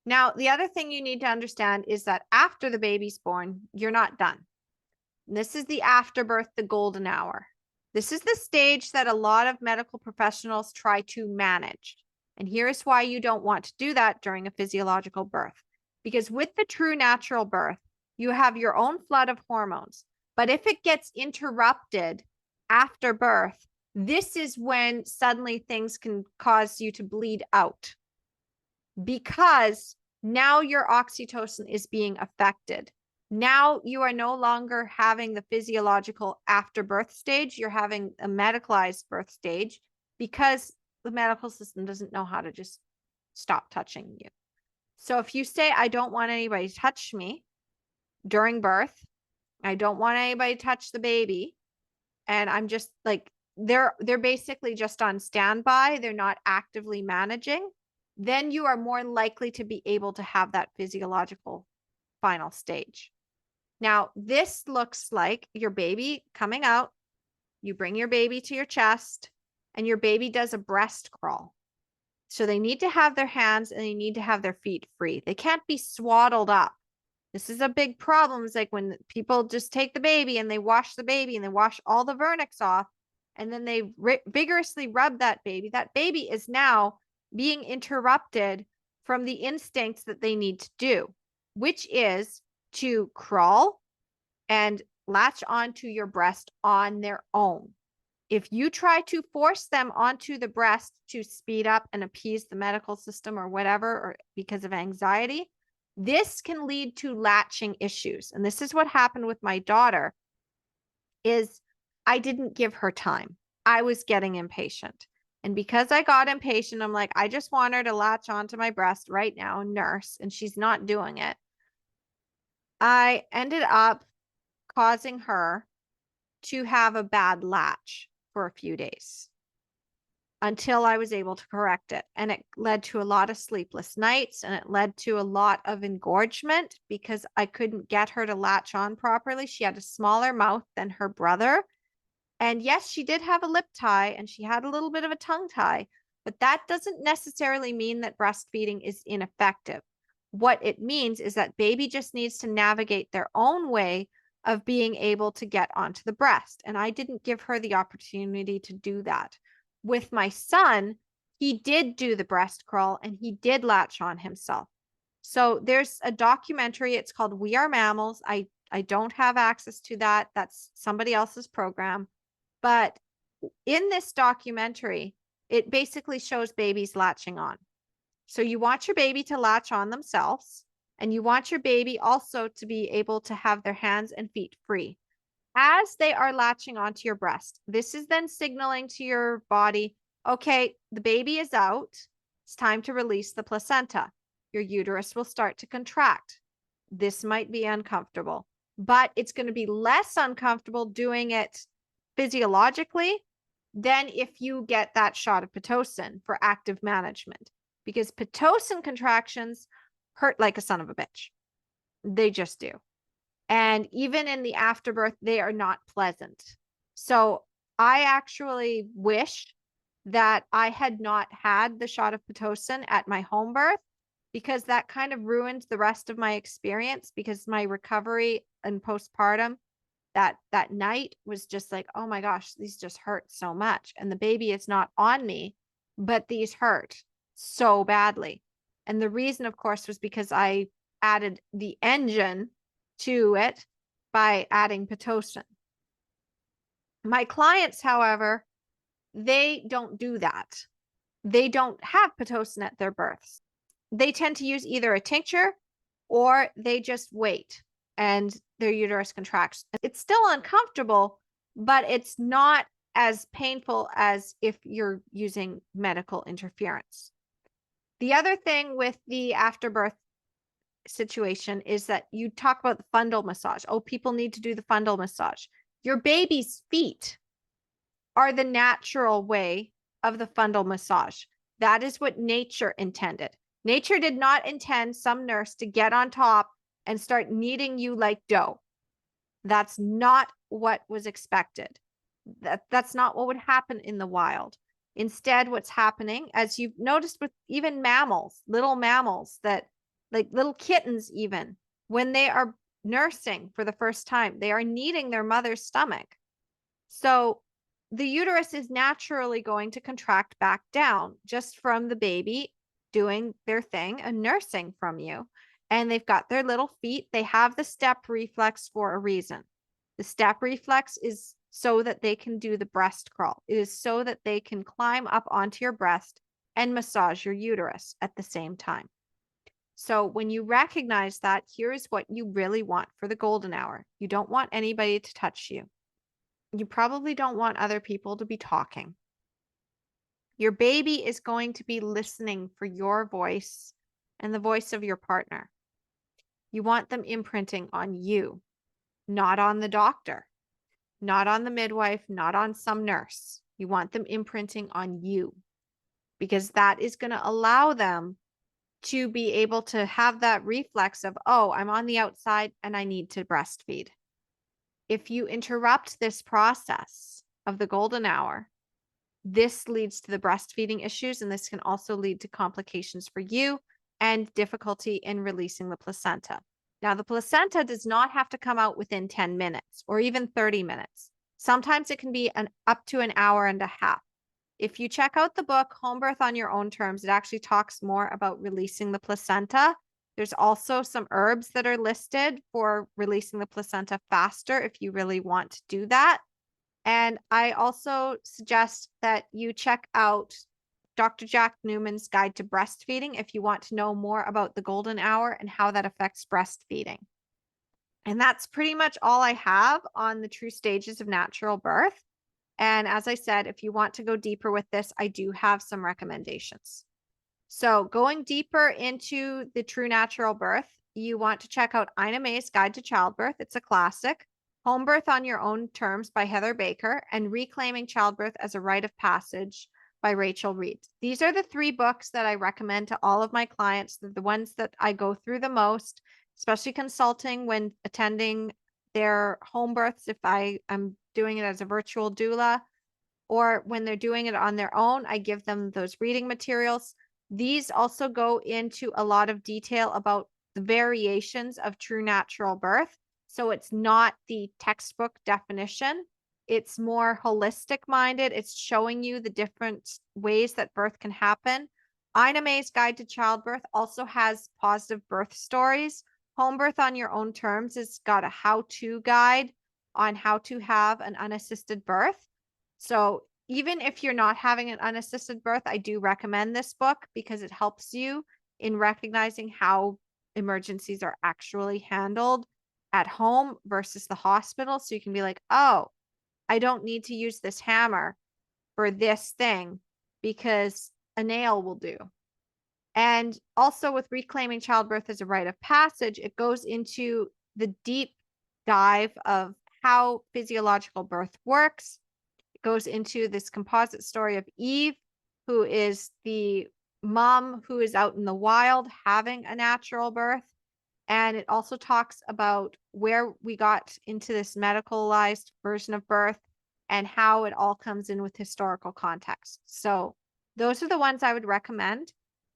Now, the other thing you need to understand is that after the baby's born, you're not done. This is the afterbirth, the golden hour. This is the stage that a lot of medical professionals try to manage. And here's why you don't want to do that during a physiological birth. Because with the true natural birth, you have your own flood of hormones. But if it gets interrupted after birth, this is when suddenly things can cause you to bleed out, because now your oxytocin is being affected. Now you are no longer having the physiological after birth stage. You're having a medicalized birth stage because the medical system doesn't know how to just stop touching you. So if you say, I don't want anybody to touch me during birth, I don't want anybody to touch the baby, and I'm just like, they're basically just on standby, they're not actively managing, then you are more likely to be able to have that physiological final stage. Now, this looks like your baby coming out. You bring your baby to your chest and your baby does a breast crawl. So they need to have their hands and they need to have their feet free. They can't be swaddled up. This is a big problem. It's like when people just take the baby and they wash the baby and they wash all the vernix off, and then they vigorously rub that baby. That baby is now being interrupted from the instincts that they need to do, which is to crawl and latch onto your breast on their own. If you try to force them onto the breast to speed up and appease the medical system or whatever, or because of anxiety, this can lead to latching issues. And this is what happened with my daughter, is I didn't give her time. I was getting impatient. And because I got impatient, I'm like, I just want her to latch onto my breast right now, nurse, and she's not doing it. I ended up causing her to have a bad latch for a few days until I was able to correct it. And it led to a lot of sleepless nights, and it led to a lot of engorgement because I couldn't get her to latch on properly. She had a smaller mouth than her brother. And yes, she did have a lip tie and she had a little bit of a tongue tie, but that doesn't necessarily mean that breastfeeding is ineffective. What it means is that baby just needs to navigate their own way of being able to get onto the breast. And I didn't give her the opportunity to do that. With my son, he did do the breast crawl and he did latch on himself. So there's a documentary. It's called We Are Mammals. I don't have access to that. That's somebody else's program. But in this documentary, it basically shows babies latching on. So you want your baby to latch on themselves, and you want your baby also to be able to have their hands and feet free. As they are latching onto your breast, this is then signaling to your body, okay, the baby is out. It's time to release the placenta. Your uterus will start to contract. This might be uncomfortable, but it's going to be less uncomfortable doing it physiologically than if you get that shot of Pitocin for active management, because Pitocin contractions hurt like a son of a bitch. They just do. And even in the afterbirth, they are not pleasant. So I actually wish that I had not had the shot of Pitocin at my home birth, because that kind of ruined the rest of my experience, because my recovery and postpartum that night was just like, oh my gosh, these just hurt so much. And the baby is not on me, but these hurt so badly. And the reason, of course, was because I added the engine to it by adding Pitocin. My clients, however, they don't do that. They don't have Pitocin at their births. They tend to use either a tincture or they just wait and their uterus contracts. It's still uncomfortable, but it's not as painful as if you're using medical interference. The other thing with the afterbirth situation is that you talk about the fundal massage. Oh, people need to do the fundal massage. Your baby's feet are the natural way of the fundal massage. That is what nature intended. Nature did not intend some nurse to get on top and start kneading you like dough. That's not what was expected. That's not what would happen in the wild. Instead, what's happening, as you've noticed with even mammals, little mammals that like little kittens, even when they are nursing for the first time, they are kneading their mother's stomach. So the uterus is naturally going to contract back down just from the baby doing their thing and nursing from you. And they've got their little feet. They have the step reflex for a reason. The step reflex is so that they can do the breast crawl. It is so that they can climb up onto your breast and massage your uterus at the same time. So when you recognize that, here's what you really want for the golden hour. You don't want anybody to touch you. You probably don't want other people to be talking. Your baby is going to be listening for your voice and the voice of your partner. You want them imprinting on you, not on the doctor, not on the midwife, not on some nurse. You want them imprinting on you because that is going to allow them to be able to have that reflex of, oh, I'm on the outside and I need to breastfeed. If you interrupt this process of the golden hour, this leads to the breastfeeding issues, and this can also lead to complications for you and difficulty in releasing the placenta. Now, the placenta does not have to come out within 10 minutes or even 30 minutes. Sometimes it can be up to an hour and a half. If you check out the book, Home Birth on Your Own Terms, it actually talks more about releasing the placenta. There's also some herbs that are listed for releasing the placenta faster if you really want to do that. And I also suggest that you check out Dr. Jack Newman's Guide to Breastfeeding if you want to know more about the golden hour and how that affects breastfeeding. And that's pretty much all I have on the true stages of natural birth. And as I said, if you want to go deeper with this, I do have some recommendations. So going deeper into the true natural birth, you want to check out Ina May's Guide to Childbirth. It's a classic. Home Birth on Your Own Terms by Heather Baker, and Reclaiming Childbirth as a Rite of Passage by Rachel Reed. These are the 3 books that I recommend to all of my clients. They're the ones that I go through the most, especially consulting when attending their home births if I am doing it as a virtual doula, or when they're doing it on their own, I give them those reading materials. These also go into a lot of detail about the variations of true natural birth. So it's not the textbook definition. It's more holistic minded. It's showing you the different ways that birth can happen. Ina May's Guide to Childbirth also has positive birth stories. Home Birth on Your Own Terms has got a how-to guide on how to have an unassisted birth. So even if you're not having an unassisted birth, I do recommend this book because it helps you in recognizing how emergencies are actually handled at home versus the hospital. So you can be like, oh, I don't need to use this hammer for this thing because a nail will do. And also with Reclaiming Childbirth as a Rite of Passage, it goes into the deep dive of how physiological birth works. It goes into this composite story of Eve, who is the mom who is out in the wild having a natural birth. And it also talks about where we got into this medicalized version of birth and how it all comes in with historical context. So those are the ones I would recommend.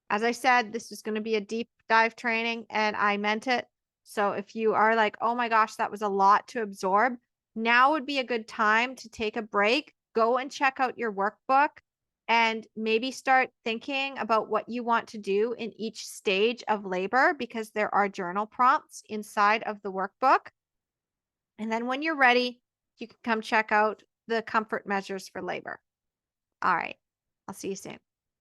As I said, this is going to be a deep dive training and I meant it. So if you are like, oh my gosh, that was a lot to absorb, now would be a good time to take a break, go and check out your workbook, and maybe start thinking about what you want to do in each stage of labor because there are journal prompts inside of the workbook. And then when you're ready, you can come check out the comfort measures for labor. All right. I'll see you soon.